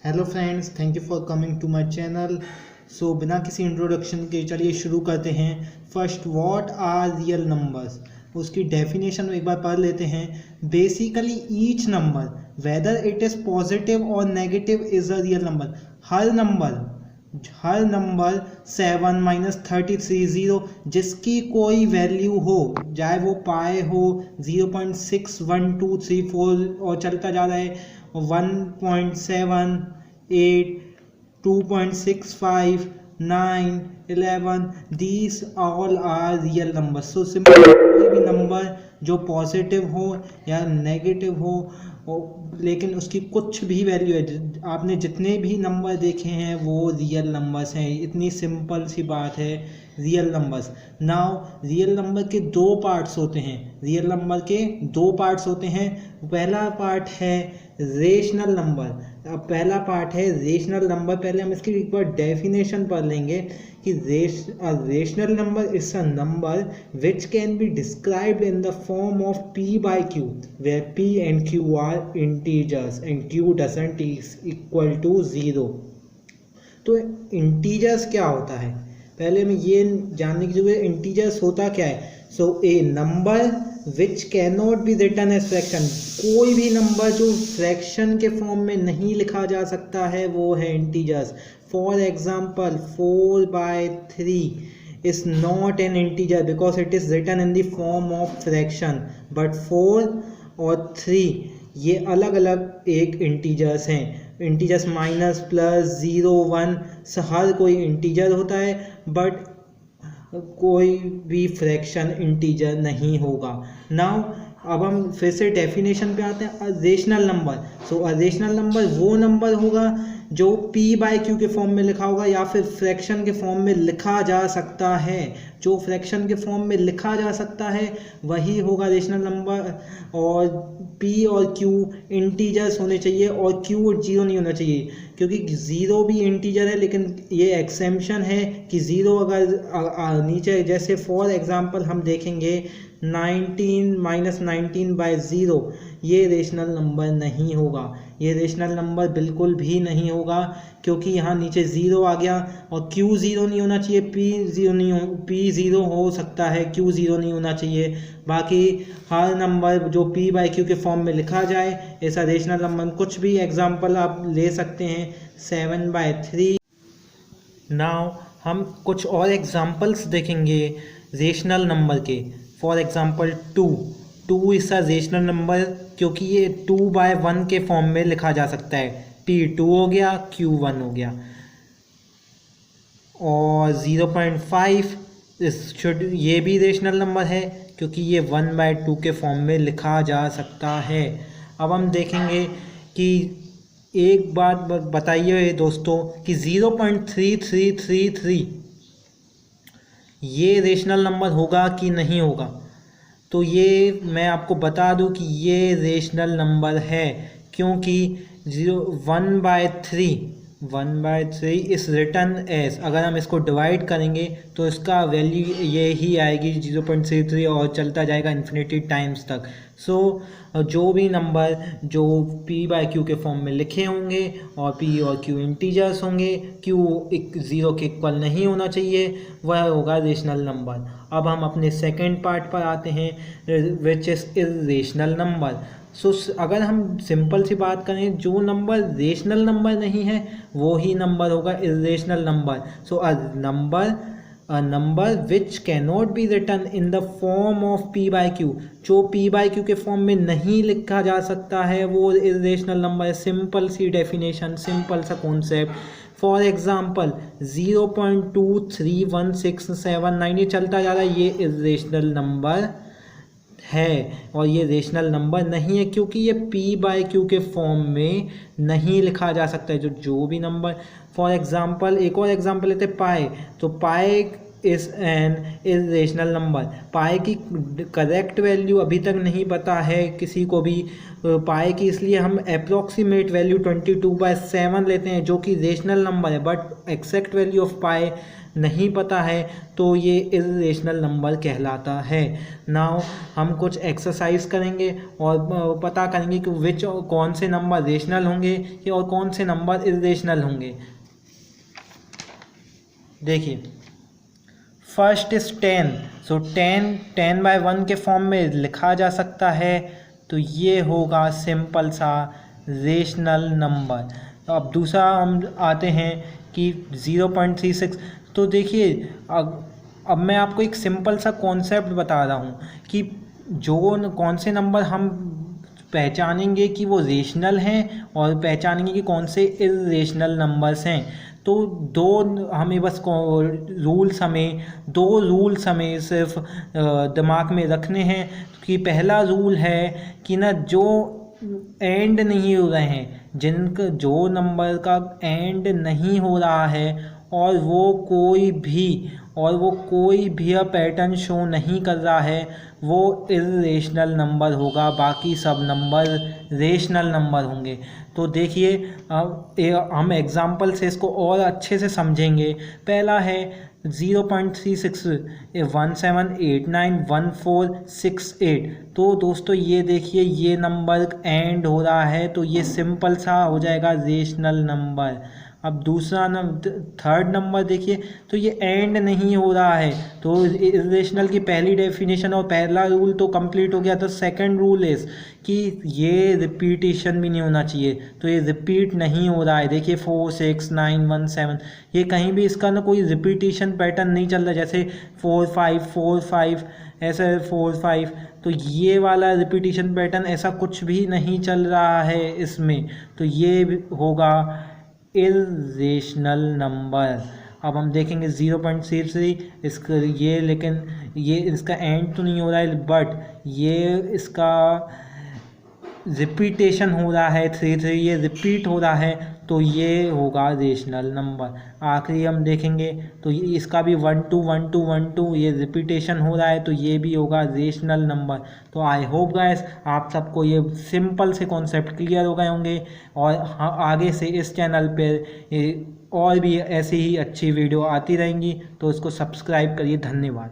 Hello friends, thank you for coming to my channel. So बिना किसी introduction के चलिए शुरू करते हैं। First, what are real numbers, उसकी डेफिनेशन एक बार पढ़ लेते हैं। Basically each number whether it is positive और negative is a real number. हर नंबर 7 -33 0 जिसकी कोई वैल्यू हो, चाहे वो पाए हो 0.61234 और चलता जा रहा है 1.7 8 2.65 9 11, these all are real numbers। So simple कोई भी नंबर जो पॉजिटिव हो या नेगेटिव हो, लेकिन उसकी कुछ भी वैल्यू है, आपने जितने भी नंबर देखे हैं वो रियल नंबर्स हैं। इतनी सिंपल सी बात है, real numbers. Now real number के दो पार्ट्स होते हैं। पहला पार्ट है रेशनल नंबर। अब पहला पार्ट है रेशनल नंबर। पहले हम इसकी एक बार डेफिनेशन पढ़ लेंगे कि rational number is a number which can be described in the form of p by q, where p and q are integers and q doesn't is equal to 0। तो integers क्या होता है, पहले हमें ये जानने की जरूरत है। इंटीजर्स होता क्या है? So a number which can not be written as fraction, कोई भी नंबर जो फ्रैक्शन के फॉर्म में नहीं लिखा जा सकता है वो है integers. For example 4/3 is not an integer because it is written in the form of fraction, but 4 और 3 ये अलग अलग एक इंटीजर्स हैं। इंटीजर्स माइनस प्लस 0 1 हर कोई इंटीजर होता है, बट कोई भी फ्रैक्शन इंटीजर नहीं होगा। नाउ अब हम फिर से डेफिनेशन पे आते हैं। रेशनल नंबर, सो रेशनल नंबर वो नंबर होगा जो p by q के फॉर्म में लिखा होगा या फिर फ्रैक्शन के फॉर्म में लिखा जा सकता है। जो फ्रैक्शन के फॉर्म में लिखा जा सकता है वही होगा रेशनल नंबर। और p और q इंटीजर्स होने चाहिए और q 0 नहीं होना चाहिए, क्योंकि 0 भी इंटीजर है, लेकिन ये एक्सेप्शन है कि 0 अगर नीचे, जैसे फॉर एग्जांपल हम देखेंगे 19 -19/0, ये रेशनल नंबर नहीं होगा। ये रेशनल नंबर बिल्कुल भी नहीं होगा, क्योंकि यहाँ नीचे 0 आ गया और q 0 नहीं होना चाहिए, p 0 हो सकता है, q 0 नहीं होना चाहिए। बाकी हर नंबर जो p by q के फॉर्म में लिखा जाए ऐसा रेशनल नंबर। कुछ भी एग्जांपल आप ले सकते हैं, 7/3। नाउ हम कुछ और एग्जांपल्स देखेंगे रेशनल नंबर के। For example 2 is a rational number, क्योंकि ये 2/1 के फॉर्म में लिखा जा सकता है। p 2 हो गया, q 1 हो गया। और 0.5 ये भी रेशनल नंबर है, क्योंकि ये 1/2 के फॉर्म में लिखा जा सकता है। अब हम देखेंगे कि एक बात बताइए दोस्तों कि 0.3333 ये रेशनल नंबर होगा कि नहीं होगा? तो ये मैं आपको बता दूं कि ये रेशनल नंबर है, क्योंकि 1/3 इस रिटन एज, अगर हम इसको डिवाइड करेंगे तो इसका वैल्यू ये ही आएगी 0.33 और चलता जाएगा इन्फिनिटी टाइम्स तक। सो जो भी नंबर जो p by q के फॉर्म में लिखे होंगे और p और q इंटीजर्स होंगे, q 0 के इक्वल नहीं होना चाहिए, वह होगा रेशनल नंबर। अब हम अपने सेकेंड पार्ट पर आते हैं, विच इज़ इर्रेशनल नंबर। सो अगर हम सिंपल सी बात करें, जो नंबर रेशनल नंबर नहीं है वो ही नंबर होगा irrational number. So a number which cannot be written in the form of p by q, जो p by q के फॉर्म में नहीं लिखा जा सकता है वो इर्रेशनल नंबर है। सिंपल सी डेफिनेशन, सिंपल सा कॉन्सेप्ट। फॉर एग्जाम्पल 0.231679 ये चलता जा रहा है, ये इर्रेशनल नंबर है और ये रेशनल नंबर नहीं है, क्योंकि ये p by q के फॉर्म में नहीं लिखा जा सकता है। जो भी नंबर, फॉर एग्जांपल एक और एग्जांपल लेते हैं पाई। तो pi is an irrational number. Pi की करेक्ट वैल्यू अभी तक नहीं पता है किसी को भी पाई की, इसलिए हम अप्रोक्सीमेट वैल्यू 22/7 लेते हैं जो कि रेशनल नंबर है, बट एक्जैक्ट वैल्यू ऑफ पाई नहीं पता है तो ये इरेशनल नंबर कहलाता है। नाउ हम कुछ एक्सरसाइज करेंगे और पता करेंगे कि कौन से नंबर रेशनल होंगे और कौन से नंबर इरेशनल होंगे। देखिए फर्स्ट इज 10, सो 10/1 के फॉर्म में लिखा जा सकता है, तो ये होगा सिंपल सा रेशनल नंबर। तो अब दूसरा हम आते हैं कि 0.36। तो देखिए अब मैं आपको एक सिंपल सा कॉन्सेप्ट बता रहा हूँ कि कौन से नंबर हम पहचानेंगे कि वो रेशनल हैं और पहचानेंगे कि कौन से इरेशनल नंबर्स हैं। तो दो रूल्स हमें सिर्फ दिमाग में रखने हैं कि पहला रूल है कि ना जो एंड नहीं हो रहे हैं, जो नंबर का एंड नहीं हो रहा है और वो कोई भी पैटर्न शो नहीं कर रहा है, वो इरेशनल नंबर होगा, बाकी सब नंबर रेशनल नंबर होंगे। तो देखिए हम एग्जाम्पल से इसको और अच्छे से समझेंगे। पहला है 0.36 17891468। तो दोस्तों ये देखिए ये नंबर एंड हो रहा है, तो ये सिंपल सा हो जाएगा रेशनल नंबर। अब दूसरा थर्ड नंबर देखिए, तो ये एंड नहीं हो रहा है, तो इरेशनल की पहली डेफिनेशन और पहला रूल तो कंप्लीट हो गया। तो सेकंड रूल इज कि ये रिपीटेशन भी नहीं होना चाहिए, तो ये रिपीट नहीं हो रहा है। देखिए 4 6 9 1 7, ये कहीं भी इसका ना कोई रिपीटेशन पैटर्न नहीं चल रहा, जैसे 4 5 4 5 ऐसे 4 5, तो ये वाला रिपीटेशन पैटर्न ऐसा कुछ भी नहीं चल रहा है इसमें, तो ये होगा इरेशनल नंबर। अब हम देखेंगे 0.33 इसका लेकिन ये इसका एंड तो नहीं हो रहा है, बट ये इसका रिपीटेशन हो रहा है 33, ये रिपीट हो रहा है, तो ये होगा रेशनल नंबर। आखिरी हम देखेंगे तो इसका भी 1 2 1 2 1 2 ये रिपीटेशन हो रहा है, तो ये भी होगा रेशनल नंबर। तो आई होप गाइस आप सबको ये सिंपल से कॉन्सेप्ट क्लियर हो गए होंगे, और आगे से इस चैनल पर और भी ऐसी ही अच्छी वीडियो आती रहेंगी, तो इसको सब्सक्राइब करिए। धन्यवाद।